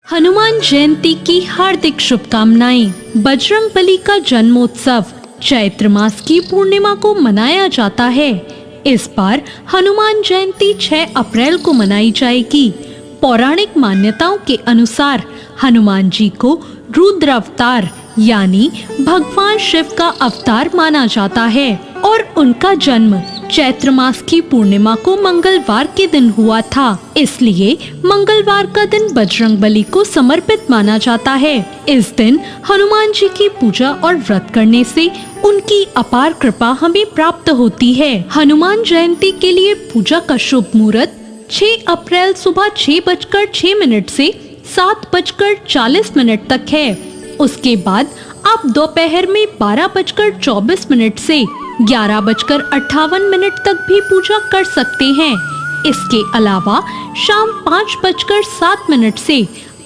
हनुमान जयंती की हार्दिक शुभकामनाएं। बजरंगबली का जन्मोत्सव चैत्र मास की पूर्णिमा को मनाया जाता है। इस बार हनुमान जयंती 6 अप्रैल को मनाई जाएगी। पौराणिक मान्यताओं के अनुसार हनुमान जी को रुद्र अवतार यानी भगवान शिव का अवतार माना जाता है और उनका जन्म चैत्र मास की पूर्णिमा को मंगलवार के दिन हुआ था। इसलिए मंगलवार का दिन बजरंगबली को समर्पित माना जाता है। इस दिन हनुमान जी की पूजा और व्रत करने से उनकी अपार कृपा हमें प्राप्त होती है। हनुमान जयंती के लिए पूजा का शुभ मुहूर्त 6 अप्रैल सुबह 6:06 से 7:40 तक है। उसके बाद आप दोपहर में 12:24 से 11:58 तक भी पूजा कर सकते हैं। इसके अलावा शाम 5:07 से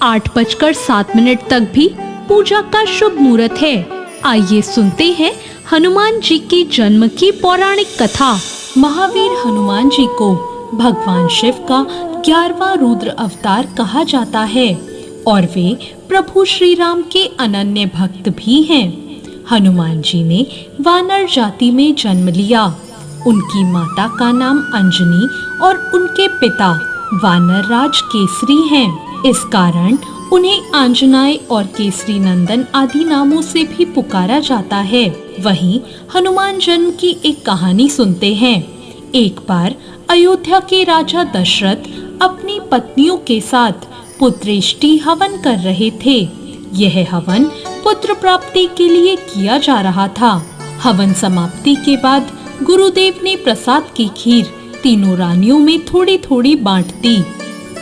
8:07 तक भी पूजा का शुभ मुहूर्त है। आइए सुनते हैं हनुमान जी की जन्म की पौराणिक कथा। महावीर हनुमान जी को भगवान शिव का 11वां रुद्र अवतार कहा जाता है और वे प्रभु श्री राम के अनन्य भक्त भी हैं। हनुमान जी ने वानर जाति में जन्म लिया। उनकी माता का नाम अंजनी और उनके पिता वानर राज केसरी हैं। इस कारण उन्हें आंजनाय और केसरी नंदन आदि नामों से भी पुकारा जाता है। वहीं हनुमान जन्म की एक कहानी सुनते हैं। एक बार अयोध्या के राजा दशरथ अपनी पत्नियों के साथ पुत्रेष्टि हवन कर रहे थे। यह हवन पुत्र प्राप्ति के लिए किया जा रहा था। हवन समाप्ति के बाद गुरुदेव ने प्रसाद की खीर तीनों रानियों में थोड़ी थोड़ी बांट दी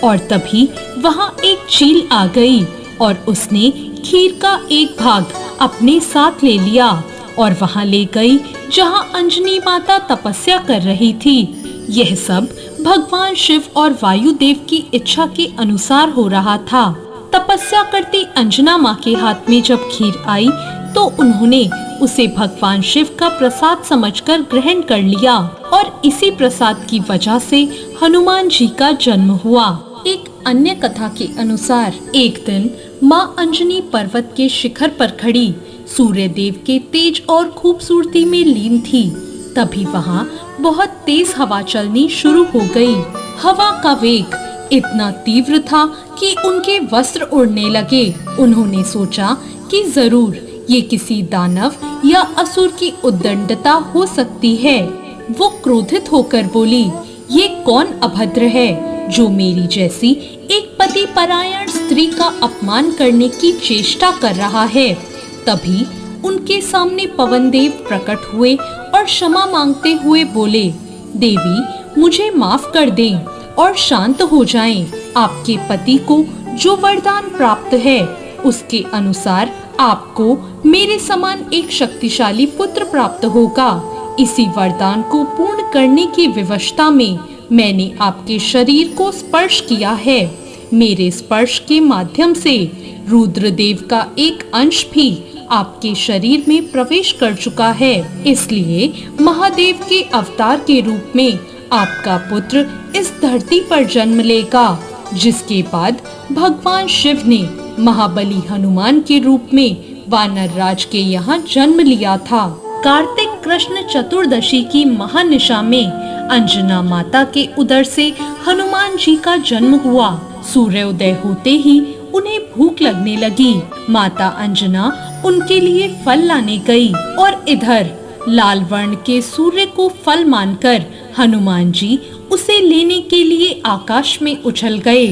और तभी वहां एक चील आ गई और उसने खीर का एक भाग अपने साथ ले लिया और वहां ले गई जहां अंजनी माता तपस्या कर रही थी। यह सब भगवान शिव और वायुदेव की इच्छा के अनुसार हो रहा था। तपस्या करती अंजना माँ के हाथ में जब खीर आई तो उन्होंने उसे भगवान शिव का प्रसाद समझकर ग्रहण कर लिया और इसी प्रसाद की वजह से हनुमान जी का जन्म हुआ। एक अन्य कथा के अनुसार एक दिन माँ अंजनी पर्वत के शिखर पर खड़ी सूर्य देव के तेज और खूबसूरती में लीन थी। तभी वहाँ बहुत तेज हवा चलनी शुरू हो गई। हवा का वेग इतना तीव्र था कि उनके वस्त्र उड़ने लगे। उन्होंने सोचा कि जरूर ये किसी दानव या असुर की उद्दंडता हो सकती है। वो क्रोधित होकर बोली, ये कौन अभद्र है जो मेरी जैसी एक पति परायण स्त्री का अपमान करने की चेष्टा कर रहा है। तभी उनके सामने पवनदेव प्रकट हुए और क्षमा मांगते हुए बोले, देवी मुझे माफ कर दें और शांत हो जाएं। आपके पति को जो वरदान प्राप्त है उसके अनुसार आपको मेरे समान एक शक्तिशाली पुत्र प्राप्त होगा। इसी वरदान को पूर्ण करने की विवशता में मैंने आपके शरीर को स्पर्श किया है। मेरे स्पर्श के माध्यम से रुद्रदेव का एक अंश भी आपके शरीर में प्रवेश कर चुका है। इसलिए महादेव के अवतार के रूप में आपका पुत्र इस धरती पर जन्म लेगा। जिसके बाद भगवान शिव ने महाबली हनुमान के रूप में वानर राज के यहाँ जन्म लिया था। कार्तिक कृष्ण चतुर्दशी की महानिशा में अंजना माता के उदर से हनुमान जी का जन्म हुआ। सूर्योदय होते ही उन्हें भूख लगने लगी। माता अंजना उनके लिए फल लाने गई और इधर लाल वर्ण के सूर्य को फल मानकर हनुमान जी उसे लेने के लिए आकाश में उछल गए।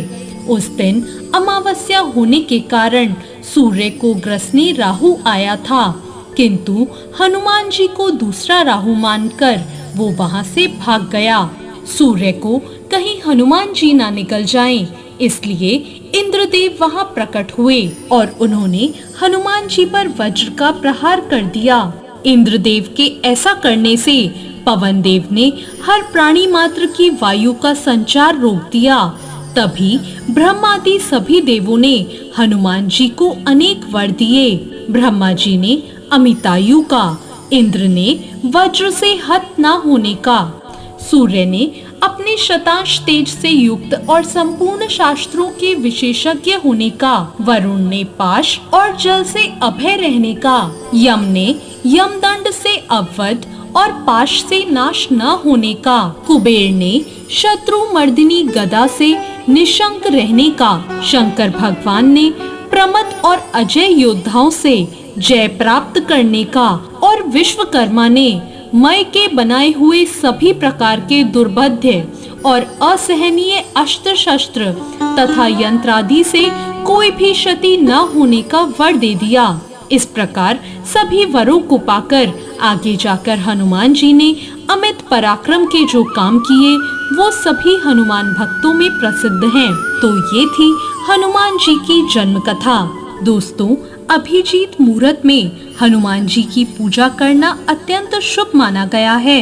उस दिन अमावस्या होने के कारण सूर्य को ग्रसने राहु आया था, किंतु हनुमान जी को दूसरा राहु मानकर वो वहां से भाग गया। सूर्य को कहीं हनुमान जी ना निकल जाएं, इसलिए इंद्रदेव वहां प्रकट हुए और उन्होंने हनुमान जी पर वज्र का प्रहार कर दिया। इंद्रदेव के ऐसा करने से पवन देव ने हर प्राणी मात्र की वायु का संचार रोक दिया। तभी ब्रह्मादि सभी देवों ने हनुमान जी को अनेक वर दिए। ब्रह्मा जी ने अमितायु का, इंद्र ने वज्र से हत न होने का, सूर्य ने अपने शतांश तेज से युक्त और संपूर्ण शास्त्रों के विशेषज्ञ होने का, वरुण ने पाश और जल से अभय रहने का, यम ने यमदंड से अवध और पाश से नाश न होने का, कुबेर ने शत्रु मर्दिनी गदा से निशंक रहने का, शंकर भगवान ने प्रमथ और अजय योद्धाओं से जय प्राप्त करने का और विश्वकर्मा ने मय के बनाए हुए सभी प्रकार के दुर्बोध्य और असहनीय अस्त्र शस्त्र तथा यंत्रादि से कोई भी क्षति न होने का वर दे दिया। इस प्रकार सभी वरों को पाकर आगे जाकर हनुमान जी ने अमित पराक्रम के जो काम किए वो सभी हनुमान भक्तों में प्रसिद्ध हैं। तो ये थी हनुमान जी की जन्म कथा। दोस्तों, अभिजीत मुहूर्त में हनुमान जी की पूजा करना अत्यंत शुभ माना गया है।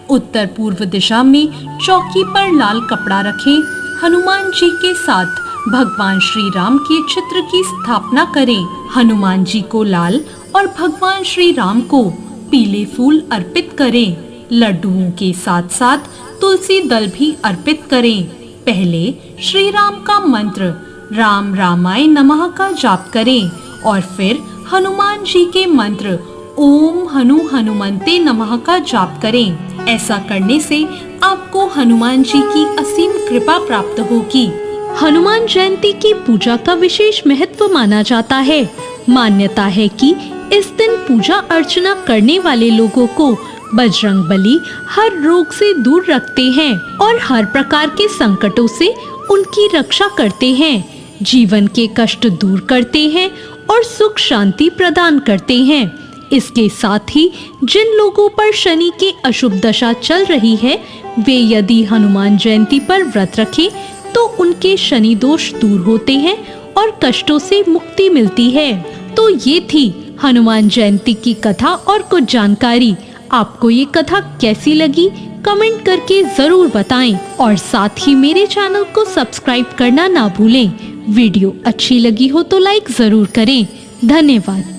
उत्तर पूर्व दिशा में चौकी पर लाल कपड़ा रखें, हनुमान जी के साथ भगवान श्री राम के चित्र की स्थापना करें। हनुमान जी को लाल और भगवान श्री राम को पीले फूल अर्पित करें। लड्डुओं के साथ साथ तुलसी दल भी अर्पित करें। पहले श्री राम का मंत्र राम रामाय नमः का जाप करें और फिर हनुमान जी के मंत्र ओम हनु हनुमंते नमः का जाप करें। ऐसा करने से आपको हनुमान जी की असीम कृपा प्राप्त होगी। हनुमान जयंती की पूजा का विशेष महत्व माना जाता है। मान्यता है कि इस दिन पूजा अर्चना करने वाले लोगों को बजरंगबली हर रोग से दूर रखते हैं और हर प्रकार के संकटों से उनकी रक्षा करते हैं, जीवन के कष्ट दूर करते हैं और सुख शांति प्रदान करते हैं। इसके साथ ही जिन लोगों पर शनि की अशुभ दशा चल रही है वे यदि हनुमान जयंती पर व्रत रखें तो उनके शनि दोष दूर होते हैं और कष्टों से मुक्ति मिलती है। तो ये थी हनुमान जयंती की कथा और कुछ जानकारी। आपको ये कथा कैसी लगी कमेंट करके जरूर बताएं और साथ ही मेरे चैनल को सब्सक्राइब करना ना भूलें। वीडियो अच्छी लगी हो तो लाइक जरूर करें। धन्यवाद।